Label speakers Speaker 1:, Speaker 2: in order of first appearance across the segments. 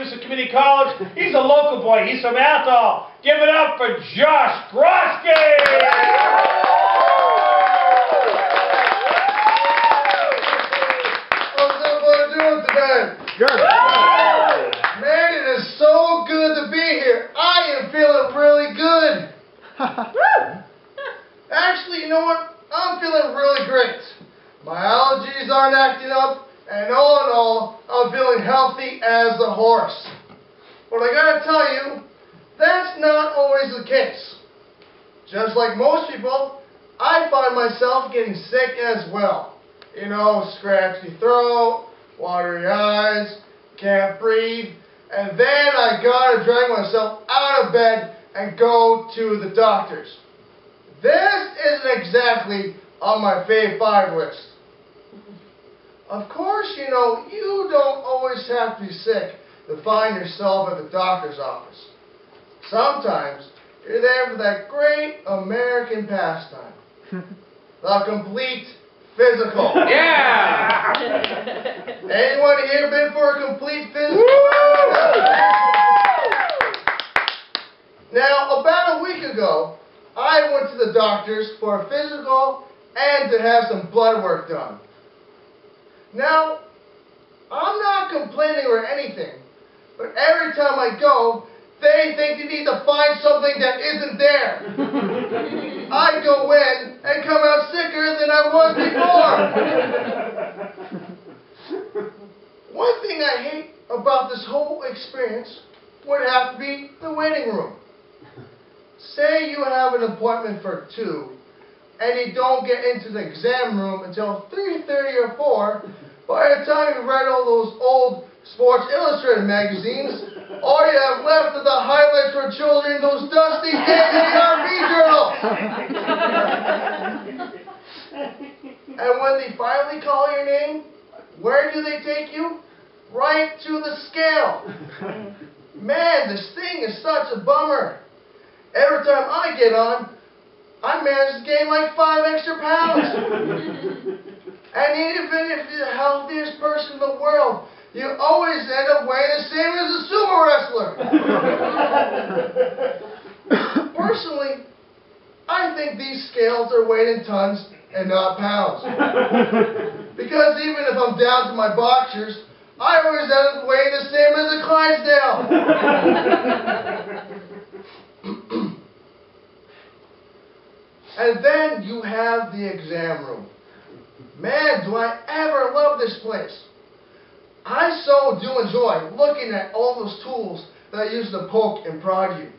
Speaker 1: Caruso Community College. He's a local boy. He's from Athol. Give it up for Josh Grosky!
Speaker 2: What's everybody doing today?
Speaker 1: Good.
Speaker 2: Man, it is so good to be here. I am feeling really good. Actually, you know what? I'm feeling really great. My allergies aren't acting up, and all in all, I'm feeling healthy as a horse. But I gotta tell you, that's not always the case. Just like most people, I find myself getting sick as well. You know, scratchy throat, watery eyes, can't breathe, and then I gotta drag myself out of bed and go to the doctors. This isn't exactly on my Fave 5 list. Of course, you know, you don't always have to be sick to find yourself at the doctor's office. Sometimes, you're there for that great American pastime. The complete physical.
Speaker 1: Yeah!
Speaker 2: Anyone here been for a complete physical? Now, about a week ago, I went to the doctor's for a physical and to have some blood work done. Now, I'm not complaining or anything, but every time I go, they think they need to find something that isn't there. I go in and come out sicker than I was before. One thing I hate about this whole experience would have to be the waiting room. Say you have an appointment for 2, and you don't get into the exam room until 3:30 or 4. By the time you read all those old Sports Illustrated magazines, all you have left are the highlights for children, those dusty days in the RV journals. And when they finally call your name, where do they take you? Right to the scale. Man, this thing is such a bummer. Every time I get on, I manage to gain like 5 extra pounds. And even if you're the healthiest person in the world, you always end up weighing the same as a sumo wrestler. Personally, I think these scales are weighed in tons and not pounds. Because even if I'm down to my boxers, I always end up weighing the same as a Clydesdale. And then you have the exam room. Man, do I ever love this place. I so do enjoy looking at all those tools that I use to poke and prod you.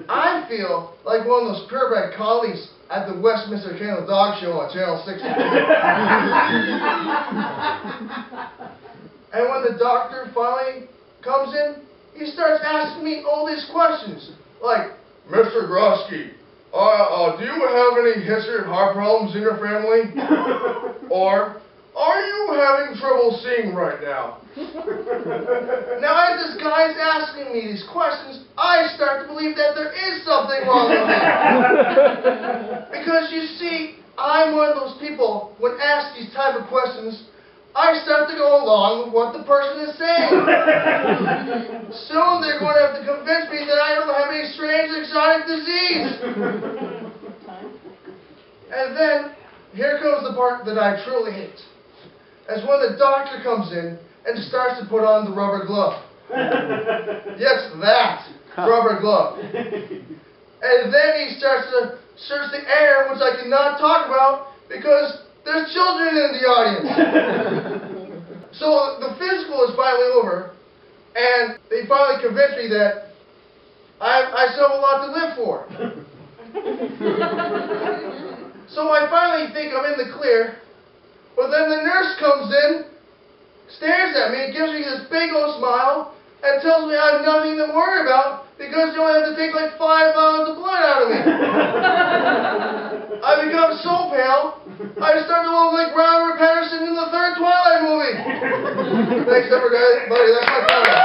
Speaker 2: I feel like one of those purebred collies at the Westminster Kennel Dog Show on Channel 62. And when the doctor finally comes in, he starts asking me all these questions, like, Mr. Grosky, do you have any history of heart problems in your family? Or, are you having trouble seeing right now? Now, as this guy's asking me these questions, I start to believe that there is something wrong with me. Because you see, I'm one of those people, when asked these type of questions, I start to go along with what the person is saying. Soon they're going to have to convince me that I don't have any strange exotic disease. And then, here comes the part that I truly hate. As when the doctor comes in and starts to put on the rubber glove. Yes, that rubber glove. And then he starts to search the air, which I cannot talk about because there's children in the audience. So the physical is finally over, and they finally convinced me that I still have a lot to live for. So I finally think I'm in the clear, but then the nurse comes in, stares at me, gives me this big old smile, and tells me I have nothing to worry about because you only have to take like 5 vials of blood out of me. I become so pale, I start to look like Robert Patterson in the 3rd Twilight movie. Thanks, everybody. That's my comment.